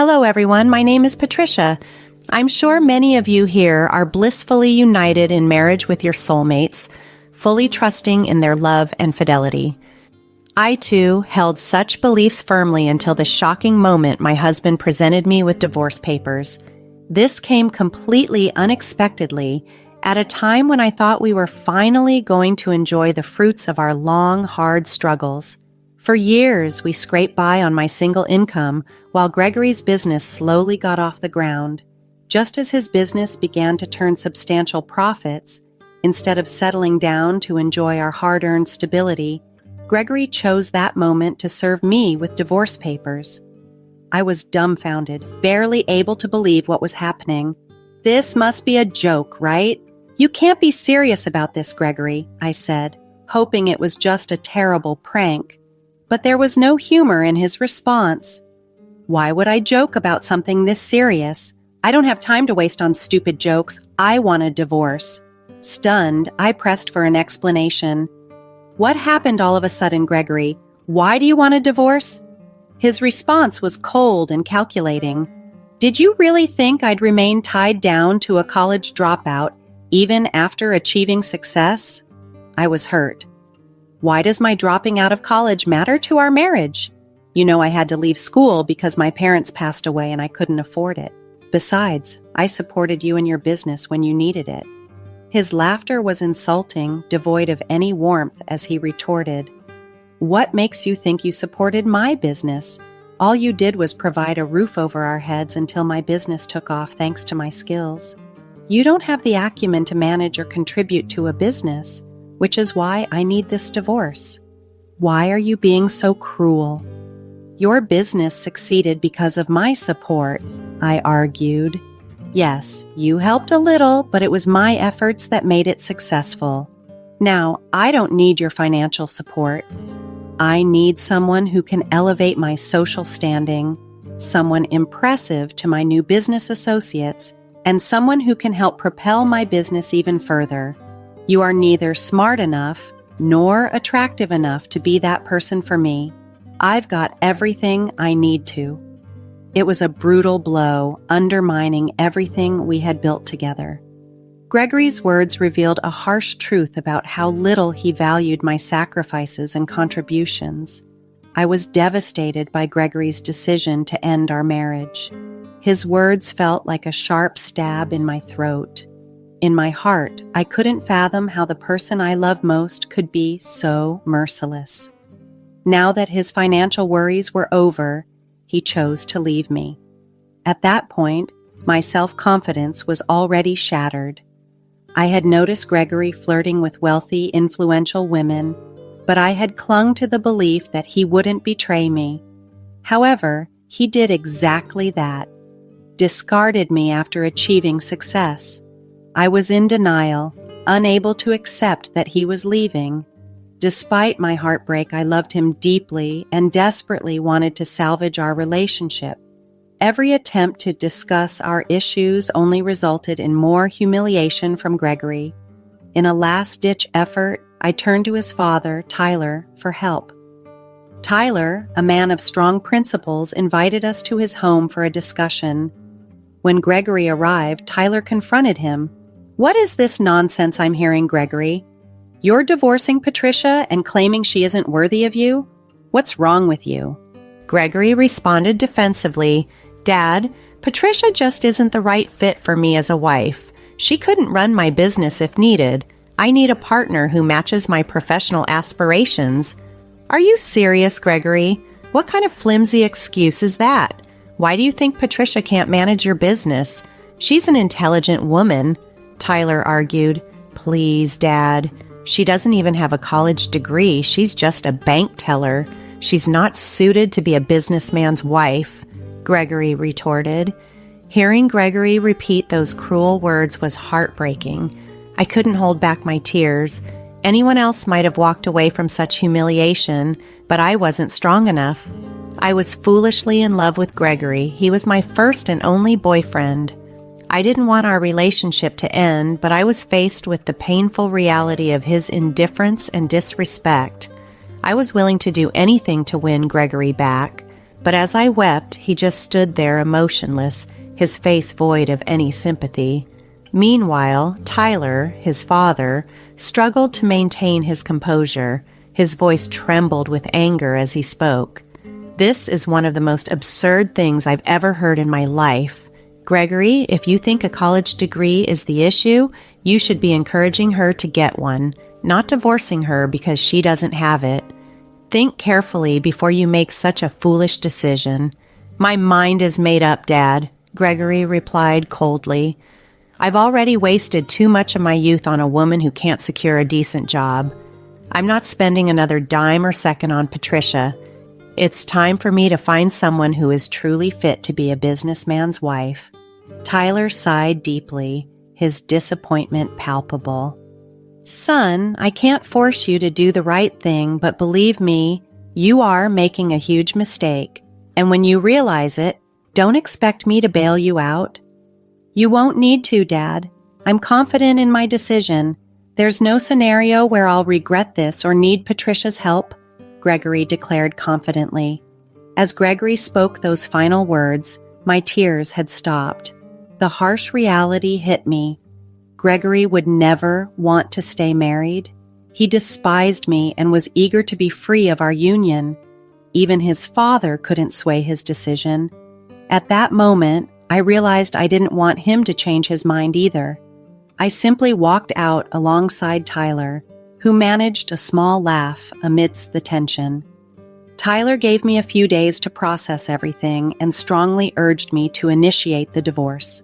Hello, everyone. My name is Patricia. I'm sure many of you here are blissfully united in marriage with your soulmates, fully trusting in their love and fidelity. I, too, held such beliefs firmly until the shocking moment my husband presented me with divorce papers. This came completely unexpectedly at a time when I thought we were finally going to enjoy the fruits of our long, hard struggles. For years, we scraped by on my single income while Gregory's business slowly got off the ground. Just as his business began to turn substantial profits, instead of settling down to enjoy our hard-earned stability, Gregory chose that moment to serve me with divorce papers. I was dumbfounded, barely able to believe what was happening. "This must be a joke, right? You can't be serious about this, Gregory," I said, hoping it was just a terrible prank. But there was no humor in his response. "Why would I joke about something this serious? I don't have time to waste on stupid jokes. I want a divorce." Stunned, I pressed for an explanation. "What happened all of a sudden, Gregory? Why do you want a divorce?" His response was cold and calculating. "Did you really think I'd remain tied down to a college dropout even after achieving success?" I was hurt. "Why does my dropping out of college matter to our marriage? You know I had to leave school because my parents passed away and I couldn't afford it. Besides, I supported you in your business when you needed it." His laughter was insulting, devoid of any warmth, as he retorted, "What makes you think you supported my business? All you did was provide a roof over our heads until my business took off thanks to my skills. You don't have the acumen to manage or contribute to a business, which is why I need this divorce. Why are you being so cruel?" "Your business succeeded because of my support," I argued. "Yes, you helped a little, but it was my efforts that made it successful. Now, I don't need your financial support. I need someone who can elevate my social standing, someone impressive to my new business associates, and someone who can help propel my business even further. You are neither smart enough nor attractive enough to be that person for me. I've got everything I need to." It was a brutal blow, undermining everything we had built together. Gregory's words revealed a harsh truth about how little he valued my sacrifices and contributions. I was devastated by Gregory's decision to end our marriage. His words felt like a sharp stab in my throat. In my heart, I couldn't fathom how the person I love most could be so merciless. Now that his financial worries were over, he chose to leave me. At that point, my self-confidence was already shattered. I had noticed Gregory flirting with wealthy, influential women, but I had clung to the belief that he wouldn't betray me. However, he did exactly that. Discarded me after achieving success. I was in denial, unable to accept that he was leaving. Despite my heartbreak, I loved him deeply and desperately wanted to salvage our relationship. Every attempt to discuss our issues only resulted in more humiliation from Gregory. In a last-ditch effort, I turned to his father, Tyler, for help. Tyler, a man of strong principles, invited us to his home for a discussion. When Gregory arrived, Tyler confronted him. "What is this nonsense I'm hearing, Gregory? You're divorcing Patricia and claiming she isn't worthy of you? What's wrong with you?" Gregory responded defensively, "Dad, Patricia just isn't the right fit for me as a wife. She couldn't run my business if needed. I need a partner who matches my professional aspirations." "Are you serious, Gregory? What kind of flimsy excuse is that? Why do you think Patricia can't manage your business? She's an intelligent woman," Tyler argued. "Please, Dad. She doesn't even have a college degree. She's just a bank teller. She's not suited to be a businessman's wife," Gregory retorted. Hearing Gregory repeat those cruel words was heartbreaking. I couldn't hold back my tears. Anyone else might have walked away from such humiliation, but I wasn't strong enough. I was foolishly in love with Gregory. He was my first and only boyfriend. I didn't want our relationship to end, but I was faced with the painful reality of his indifference and disrespect. I was willing to do anything to win Gregory back, But as I wept, he just stood there emotionless, his face void of any sympathy. Meanwhile, Tyler, his father, struggled to maintain his composure. His voice trembled with anger as he spoke. "This is one of the most absurd things I've ever heard in my life. Gregory, if you think a college degree is the issue, you should be encouraging her to get one, not divorcing her because she doesn't have it. Think carefully before you make such a foolish decision." "My mind is made up, Dad," Gregory replied coldly. "I've already wasted too much of my youth on a woman who can't secure a decent job. I'm not spending another dime or second on Patricia. It's time for me to find someone who is truly fit to be a businessman's wife." Tyler sighed deeply, his disappointment palpable. "Son, I can't force you to do the right thing, but believe me, you are making a huge mistake. And when you realize it, don't expect me to bail you out." "You won't need to, Dad. I'm confident in my decision. There's no scenario where I'll regret this or need Patricia's help," Gregory declared confidently. As Gregory spoke those final words, my tears had stopped. The harsh reality hit me. Gregory would never want to stay married. He despised me and was eager to be free of our union. Even his father couldn't sway his decision. At that moment, I realized I didn't want him to change his mind either. I simply walked out alongside Tyler, who managed a small laugh amidst the tension. Tyler gave me a few days to process everything and strongly urged me to initiate the divorce.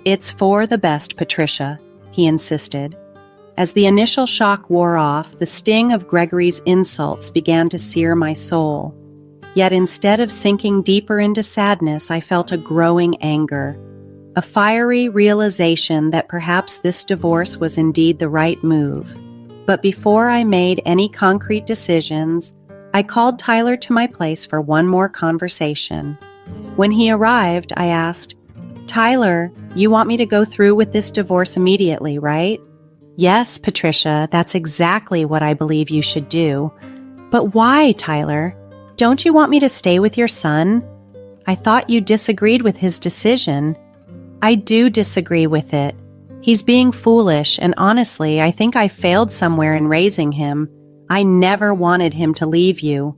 "It's for the best, Patricia," he insisted. As the initial shock wore off, the sting of Gregory's insults began to sear my soul. Yet instead of sinking deeper into sadness, I felt a growing anger, a fiery realization that perhaps this divorce was indeed the right move. But before I made any concrete decisions, I called Tyler to my place for one more conversation. When he arrived, I asked, "Tyler, you want me to go through with this divorce immediately, right?" "Yes, Patricia, that's exactly what I believe you should do." "But why, Tyler? Don't you want me to stay with your son? I thought you disagreed with his decision." "I do disagree with it. He's being foolish, and honestly, I think I failed somewhere in raising him. I never wanted him to leave you."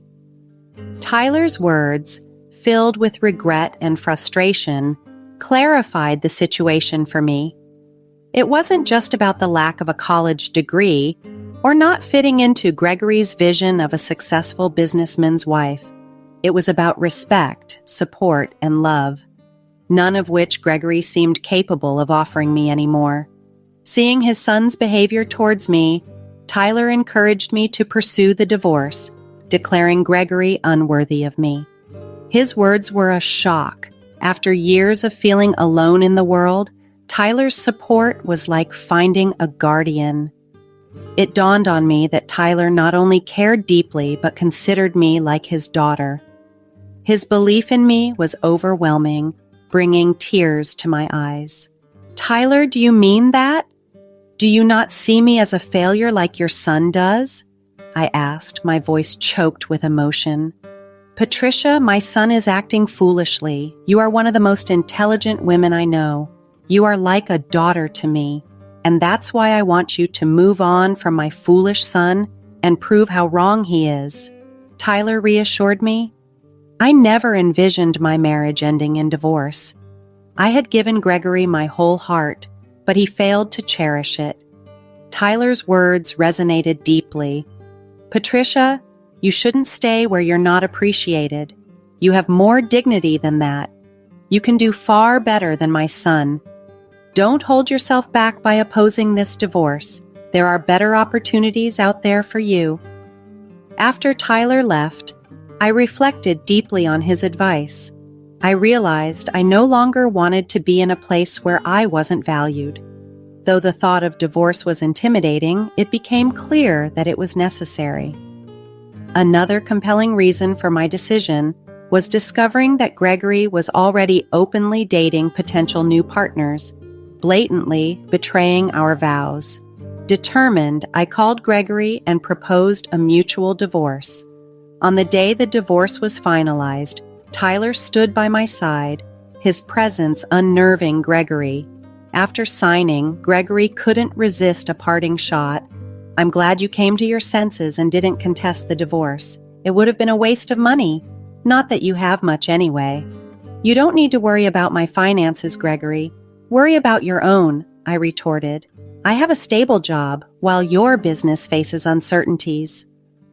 Tyler's words, filled with regret and frustration, clarified the situation for me. It wasn't just about the lack of a college degree or not fitting into Gregory's vision of a successful businessman's wife. It was about respect, support, and love, none of which Gregory seemed capable of offering me anymore. Seeing his son's behavior towards me, Tyler encouraged me to pursue the divorce, declaring Gregory unworthy of me. His words were a shock. After years of feeling alone in the world, Tyler's support was like finding a guardian. It dawned on me that Tyler not only cared deeply but considered me like his daughter. His belief in me was overwhelming, bringing tears to my eyes. "Tyler, do you mean that? Do you not see me as a failure like your son does?" I asked, my voice choked with emotion. "Patricia, my son is acting foolishly. You are one of the most intelligent women I know. You are like a daughter to me, and that's why I want you to move on from my foolish son and prove how wrong he is," Tyler reassured me. I never envisioned my marriage ending in divorce. I had given Gregory my whole heart, but he failed to cherish it. Tyler's words resonated deeply. "Patricia, you shouldn't stay where you're not appreciated. You have more dignity than that. You can do far better than my son. Don't hold yourself back by opposing this divorce. There are better opportunities out there for you." After Tyler left, I reflected deeply on his advice. I realized I no longer wanted to be in a place where I wasn't valued. Though the thought of divorce was intimidating, it became clear that it was necessary. Another compelling reason for my decision was discovering that Gregory was already openly dating potential new partners, blatantly betraying our vows. Determined, I called Gregory and proposed a mutual divorce. On the day the divorce was finalized, Tyler stood by my side, his presence unnerving Gregory. After signing, Gregory couldn't resist a parting shot. "I'm glad you came to your senses and didn't contest the divorce. It would have been a waste of money. Not that you have much anyway." "You don't need to worry about my finances, Gregory. Worry about your own," I retorted. "I have a stable job, while your business faces uncertainties."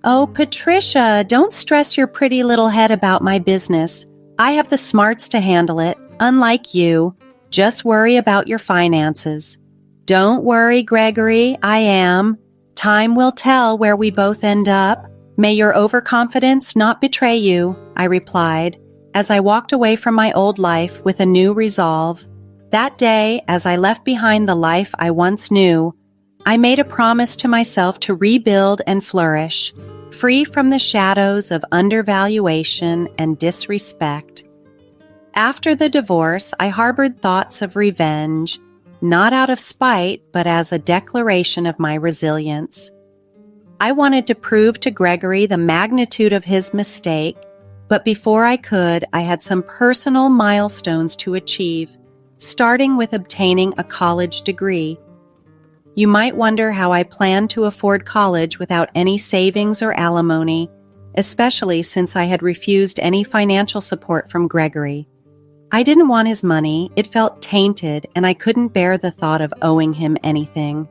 "Oh, Patricia, don't stress your pretty little head about my business. I have the smarts to handle it, unlike you. Just worry about your finances." "Don't worry, Gregory, I am. Time will tell where we both end up. May your overconfidence not betray you," I replied, as I walked away from my old life with a new resolve. That day, as I left behind the life I once knew, I made a promise to myself to rebuild and flourish, free from the shadows of undervaluation and disrespect. After the divorce, I harbored thoughts of revenge, not out of spite, but as a declaration of my resilience. I wanted to prove to Gregory the magnitude of his mistake, but before I could, I had some personal milestones to achieve, starting with obtaining a college degree. You might wonder how I planned to afford college without any savings or alimony, especially since I had refused any financial support from Gregory. I didn't want his money, it felt tainted, and I couldn't bear the thought of owing him anything.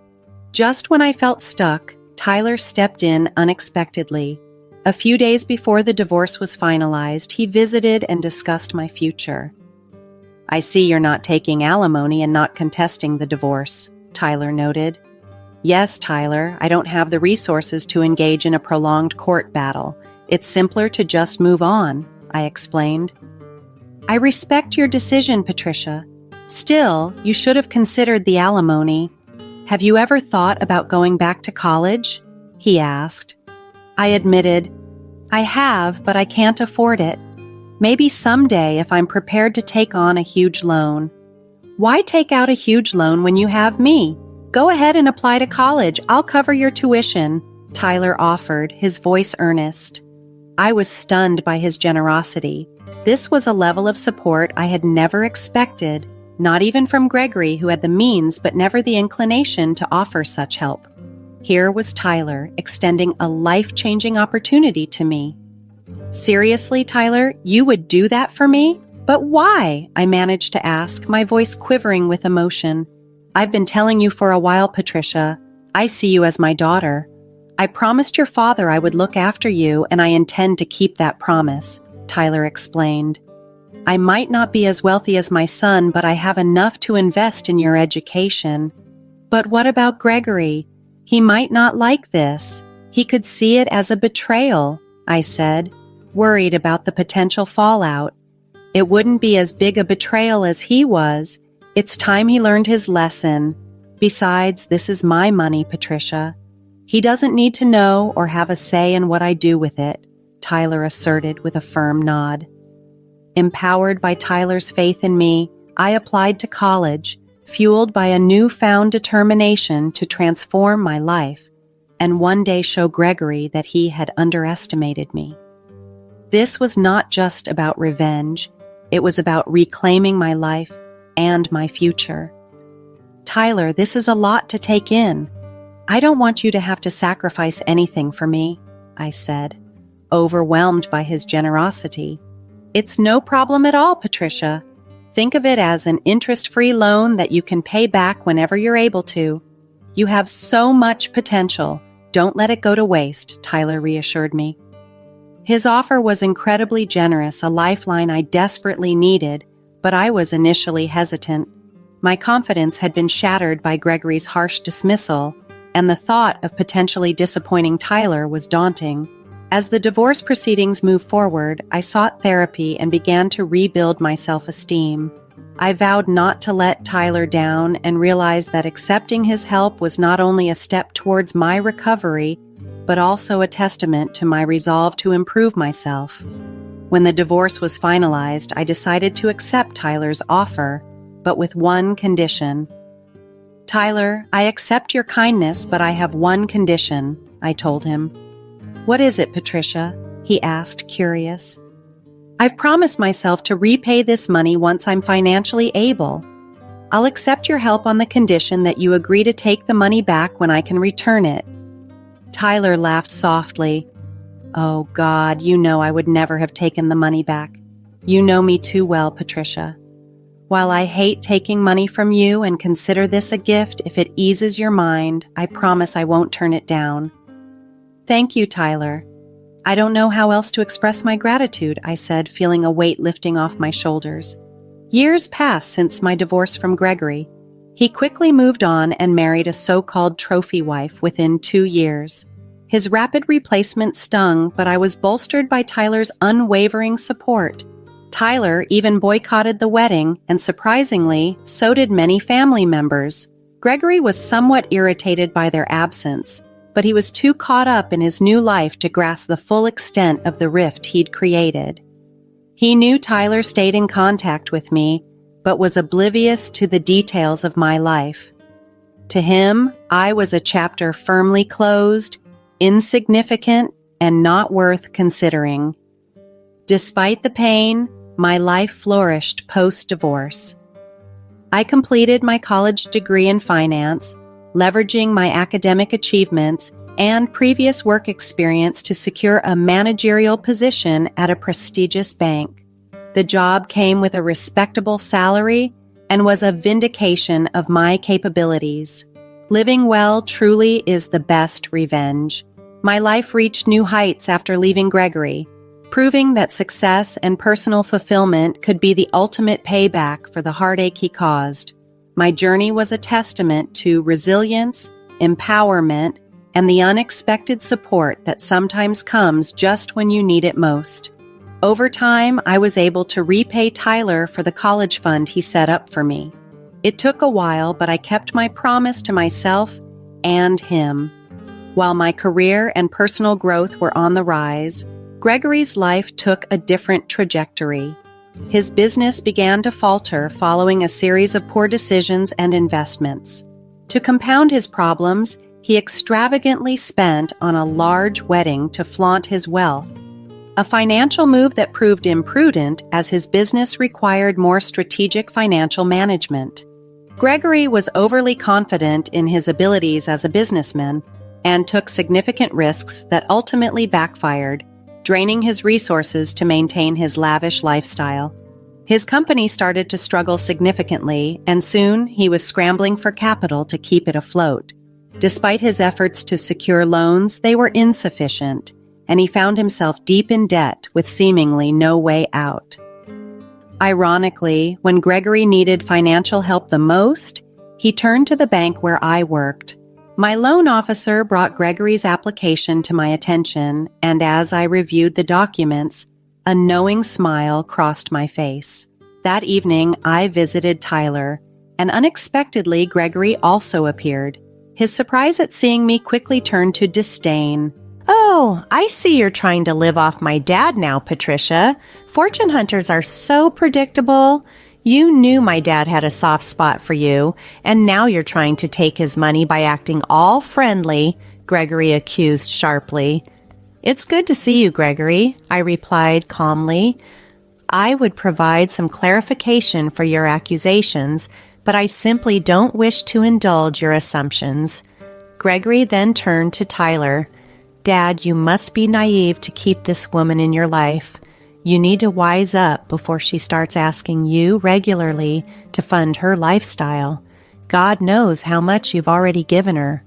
Just when I felt stuck, Tyler stepped in unexpectedly. A few days before the divorce was finalized, he visited and discussed my future. "I see you're not taking alimony and not contesting the divorce," Tyler noted. "Yes, Tyler, I don't have the resources to engage in a prolonged court battle. It's simpler to just move on," I explained. "I respect your decision, Patricia. Still, you should have considered the alimony. Have you ever thought about going back to college?" he asked. I admitted, "I have, but I can't afford it. Maybe someday if I'm prepared to take on a huge loan." "Why take out a huge loan when you have me? Go ahead and apply to college. I'll cover your tuition," Tyler offered, his voice earnest. I was stunned by his generosity. This was a level of support I had never expected, not even from Gregory, who had the means but never the inclination to offer such help. Here was Tyler extending a life-changing opportunity to me. "Seriously, Tyler, you would do that for me? But why?" I managed to ask, my voice quivering with emotion. "I've been telling you for a while, Patricia. I see you as my daughter. I promised your father I would look after you, and I intend to keep that promise," Tyler explained. "I might not be as wealthy as my son, but I have enough to invest in your education." "But what about Gregory? He might not like this. He could see it as a betrayal," I said, worried about the potential fallout. "It wouldn't be as big a betrayal as he was. It's time he learned his lesson. Besides, this is my money, Patricia. He doesn't need to know or have a say in what I do with it," Tyler asserted with a firm nod. Empowered by Tyler's faith in me, I applied to college, fueled by a newfound determination to transform my life and one day show Gregory that he had underestimated me. This was not just about revenge. It was about reclaiming my life and my future. "Tyler, this is a lot to take in. I don't want you to have to sacrifice anything for me," I said, overwhelmed by his generosity. "It's no problem at all, Patricia. Think of it as an interest-free loan that you can pay back whenever you're able to. You have so much potential. Don't let it go to waste," Tyler reassured me. His offer was incredibly generous, a lifeline I desperately needed, but I was initially hesitant. My confidence had been shattered by Gregory's harsh dismissal, and the thought of potentially disappointing Tyler was daunting. As the divorce proceedings moved forward, I sought therapy and began to rebuild my self-esteem. I vowed not to let Tyler down and realized that accepting his help was not only a step towards my recovery, but also a testament to my resolve to improve myself. When the divorce was finalized, I decided to accept Tyler's offer, but with one condition. "Tyler, I accept your kindness, but I have one condition," I told him. "What is it, Patricia?" he asked, curious. I've promised myself to repay this money once I'm financially able. I'll accept your help on the condition that you agree to take the money back when I can return it. Tyler laughed softly. Oh, God, you know I would never have taken the money back. You know me too well, Patricia. While I hate taking money from you and consider this a gift if it eases your mind, I promise I won't turn it down. Thank you, Tyler. I don't know how else to express my gratitude, I said, feeling a weight lifting off my shoulders. Years passed since my divorce from Gregory. He quickly moved on and married a so-called trophy wife within 2 years. His rapid replacement stung, but I was bolstered by Tyler's unwavering support. Tyler even boycotted the wedding, and surprisingly, so did many family members. Gregory was somewhat irritated by their absence, but he was too caught up in his new life to grasp the full extent of the rift he'd created. He knew Tyler stayed in contact with me, but was oblivious to the details of my life. To him, I was a chapter firmly closed, insignificant, and not worth considering. Despite the pain, my life flourished post-divorce. I completed my college degree in finance, leveraging my academic achievements and previous work experience to secure a managerial position at a prestigious bank. The job came with a respectable salary and was a vindication of my capabilities. Living well truly is the best revenge. My life reached new heights after leaving Gregory, proving that success and personal fulfillment could be the ultimate payback for the heartache he caused. My journey was a testament to resilience, empowerment, and the unexpected support that sometimes comes just when you need it most. Over time, I was able to repay Tyler for the college fund he set up for me. It took a while, but I kept my promise to myself and him. While my career and personal growth were on the rise, Gregory's life took a different trajectory. His business began to falter following a series of poor decisions and investments. To compound his problems, he extravagantly spent on a large wedding to flaunt his wealth, a financial move that proved imprudent as his business required more strategic financial management. Gregory was overly confident in his abilities as a businessman and took significant risks that ultimately backfired, draining his resources to maintain his lavish lifestyle. His company started to struggle significantly, and soon he was scrambling for capital to keep it afloat. Despite his efforts to secure loans, they were insufficient, and he found himself deep in debt with seemingly no way out. Ironically, when Gregory needed financial help the most, he turned to the bank where I worked. My loan officer brought Gregory's application to my attention, and as I reviewed the documents, a knowing smile crossed my face. That evening, I visited Tyler, and unexpectedly, Gregory also appeared. His surprise at seeing me quickly turned to disdain. Oh, I see you're trying to live off my dad now, Patricia. Fortune hunters are so predictable. You knew my dad had a soft spot for you, and now you're trying to take his money by acting all friendly, Gregory accused sharply. It's good to see you, Gregory, I replied calmly. I would provide some clarification for your accusations, but I simply don't wish to indulge your assumptions. Gregory then turned to Tyler. Dad, you must be naive to keep this woman in your life. You need to wise up before she starts asking you regularly to fund her lifestyle. God knows how much you've already given her.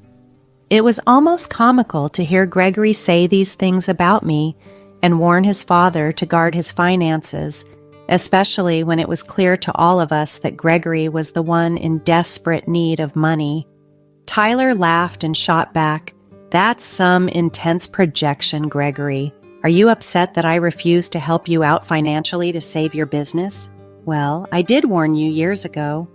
It was almost comical to hear Gregory say these things about me and warn his father to guard his finances, especially when it was clear to all of us that Gregory was the one in desperate need of money. Tyler laughed and shot back, "That's some intense projection, Gregory. Are you upset that I refused to help you out financially to save your business? Well, I did warn you years ago."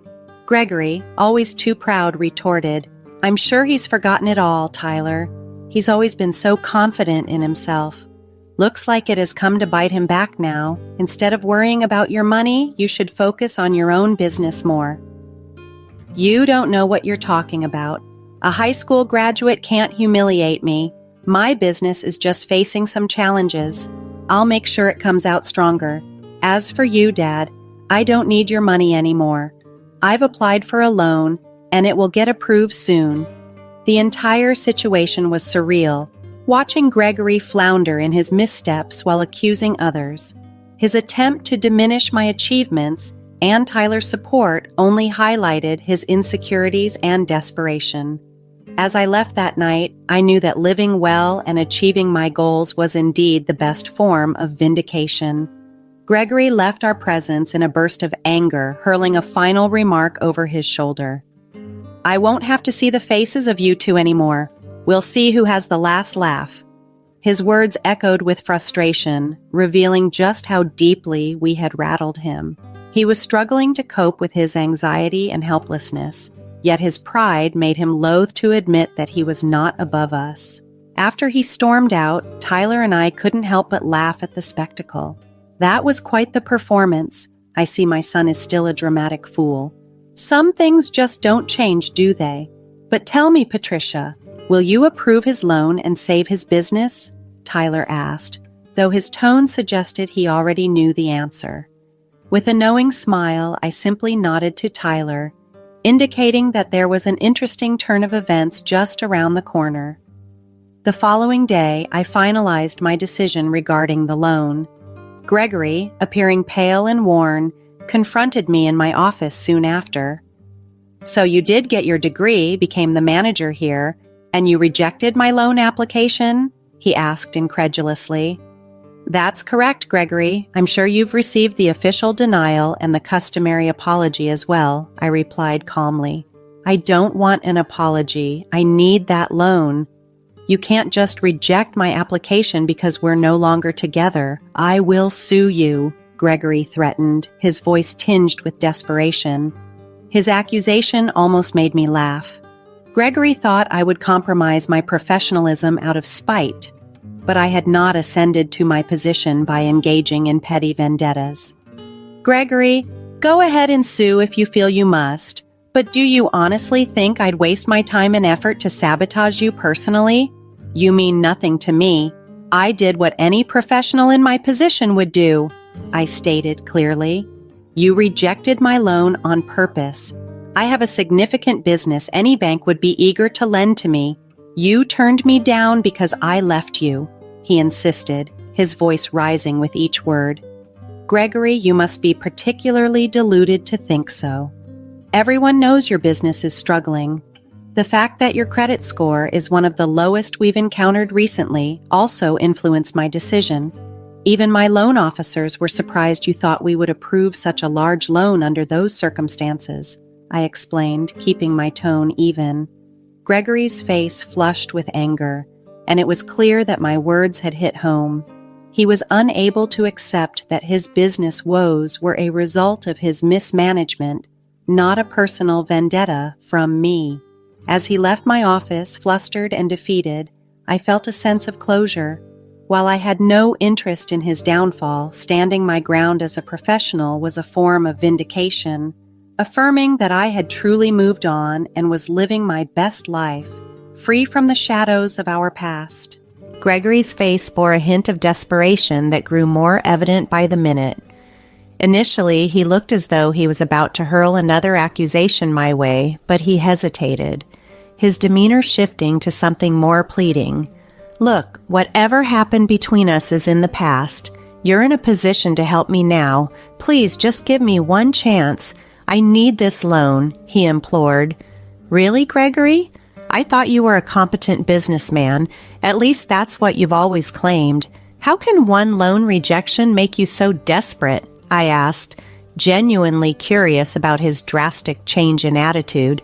Gregory, always too proud, retorted, "I'm sure he's forgotten it all, Tyler. He's always been so confident in himself. Looks like it has come to bite him back now. Instead of worrying about your money, you should focus on your own business more." "You don't know what you're talking about. A high school graduate can't humiliate me. My business is just facing some challenges. I'll make sure it comes out stronger. As for you, Dad, I don't need your money anymore. I've applied for a loan, and it will get approved soon." The entire situation was surreal, watching Gregory flounder in his missteps while accusing others. His attempt to diminish my achievements and Tyler's support only highlighted his insecurities and desperation. As I left that night, I knew that living well and achieving my goals was indeed the best form of vindication. Gregory left our presence in a burst of anger, hurling a final remark over his shoulder. "I won't have to see the faces of you two anymore. We'll see who has the last laugh." His words echoed with frustration, revealing just how deeply we had rattled him. He was struggling to cope with his anxiety and helplessness, yet his pride made him loath to admit that he was not above us. After he stormed out, Tyler and I couldn't help but laugh at the spectacle. That was quite the performance. I see my son is still a dramatic fool. Some things just don't change, do they? But tell me, Patricia, will you approve his loan and save his business? Tyler asked, though his tone suggested he already knew the answer. With a knowing smile, I simply nodded to Tyler, indicating that there was an interesting turn of events just around the corner. The following day, I finalized my decision regarding the loan. Gregory, appearing pale and worn, confronted me in my office soon after. "So you did get your degree, became the manager here, and you rejected my loan application?" he asked incredulously. "That's correct, Gregory. I'm sure you've received the official denial and the customary apology as well," I replied calmly. "I don't want an apology. I need that loan. You can't just reject my application because we're no longer together. I will sue you," Gregory threatened, his voice tinged with desperation. His accusation almost made me laugh. Gregory thought I would compromise my professionalism out of spite, but I had not ascended to my position by engaging in petty vendettas. "Gregory, go ahead and sue if you feel you must, but do you honestly think I'd waste my time and effort to sabotage you personally? You mean nothing to me. I did what any professional in my position would do," I stated clearly. "You rejected my loan on purpose. I have a significant business any bank would be eager to lend to me. You turned me down because I left you," he insisted, his voice rising with each word. "Gregory, you must be particularly deluded to think so. Everyone knows your business is struggling. The fact that your credit score is one of the lowest we've encountered recently also influenced my decision. Even my loan officers were surprised you thought we would approve such a large loan under those circumstances," I explained, keeping my tone even. Gregory's face flushed with anger, and it was clear that my words had hit home. He was unable to accept that his business woes were a result of his mismanagement, not a personal vendetta from me. As he left my office, flustered and defeated, I felt a sense of closure. While I had no interest in his downfall, standing my ground as a professional was a form of vindication, affirming that I had truly moved on and was living my best life, free from the shadows of our past. Gregory's face bore a hint of desperation that grew more evident by the minute. Initially, he looked as though he was about to hurl another accusation my way, but he hesitated, his demeanor shifting to something more pleading. "Look, whatever happened between us is in the past. You're in a position to help me now. Please just give me one chance. I need this loan," he implored. "Really, Gregory? I thought you were a competent businessman. At least that's what you've always claimed. How can one loan rejection make you so desperate?" I asked, genuinely curious about his drastic change in attitude.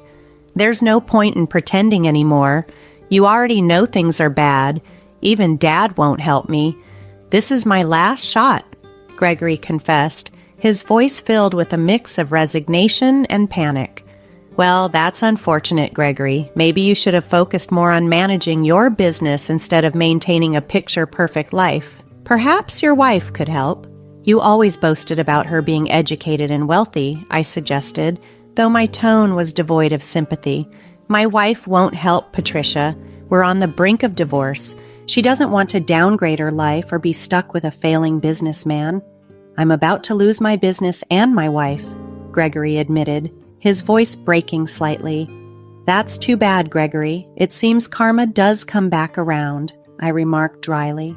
"There's no point in pretending anymore. You already know things are bad. Even Dad won't help me. This is my last shot," Gregory confessed, his voice filled with a mix of resignation and panic. "Well, that's unfortunate, Gregory. Maybe you should have focused more on managing your business instead of maintaining a picture-perfect life. Perhaps your wife could help. You always boasted about her being educated and wealthy," I suggested, though my tone was devoid of sympathy. "My wife won't help, Patricia. We're on the brink of divorce. She doesn't want to downgrade her life or be stuck with a failing businessman. I'm about to lose my business and my wife, Gregory admitted, his voice breaking slightly. That's too bad, Gregory. It seems karma does come back around, I remarked dryly.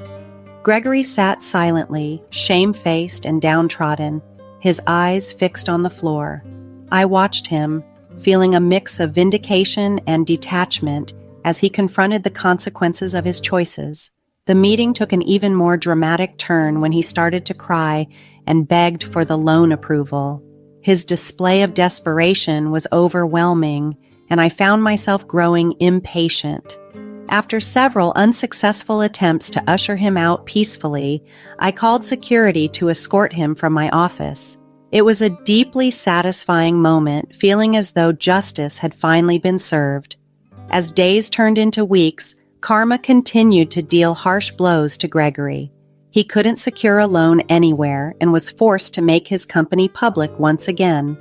Gregory sat silently, shamefaced and downtrodden, his eyes fixed on the floor. I watched him, feeling a mix of vindication and detachment as he confronted the consequences of his choices. The meeting took an even more dramatic turn when he started to cry and begged for the loan approval. His display of desperation was overwhelming, and I found myself growing impatient. After several unsuccessful attempts to usher him out peacefully, I called security to escort him from my office. It was a deeply satisfying moment, feeling as though justice had finally been served. As days turned into weeks, karma continued to deal harsh blows to Gregory. He couldn't secure a loan anywhere and was forced to make his company public once again.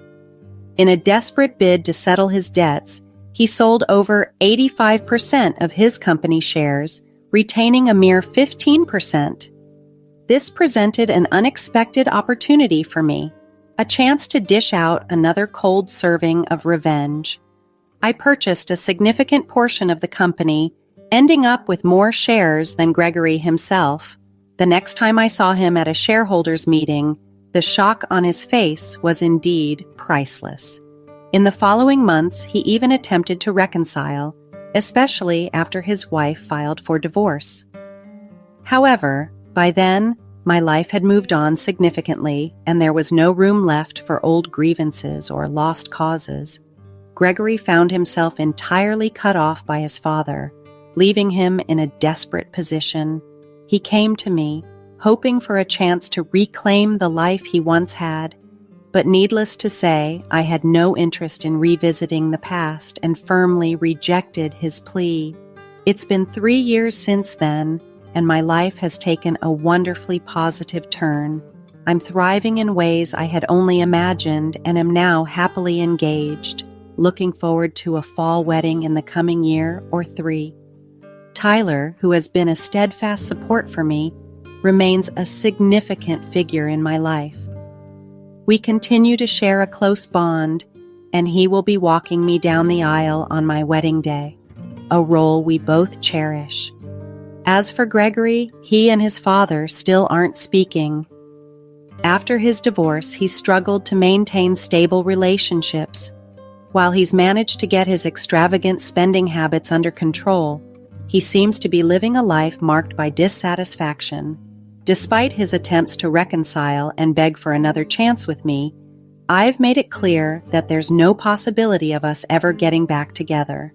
In a desperate bid to settle his debts, he sold over 85% of his company shares, retaining a mere 15%. This presented an unexpected opportunity for me, a chance to dish out another cold serving of revenge. I purchased a significant portion of the company, ending up with more shares than Gregory himself. The next time I saw him at a shareholders' meeting, the shock on his face was indeed priceless. In the following months, he even attempted to reconcile, especially after his wife filed for divorce. However, by then, my life had moved on significantly, and there was no room left for old grievances or lost causes. Gregory found himself entirely cut off by his father, leaving him in a desperate position. He came to me, hoping for a chance to reclaim the life he once had, but needless to say, I had no interest in revisiting the past and firmly rejected his plea. It's been 3 years since then, and my life has taken a wonderfully positive turn. I'm thriving in ways I had only imagined and am now happily engaged, looking forward to a fall wedding in the coming year or 3. Tyler, who has been a steadfast support for me, remains a significant figure in my life. We continue to share a close bond, and he will be walking me down the aisle on my wedding day, a role we both cherish. As for Gregory, he and his father still aren't speaking. After his divorce, he struggled to maintain stable relationships. While he's managed to get his extravagant spending habits under control, he seems to be living a life marked by dissatisfaction. Despite his attempts to reconcile and beg for another chance with me, I've made it clear that there's no possibility of us ever getting back together.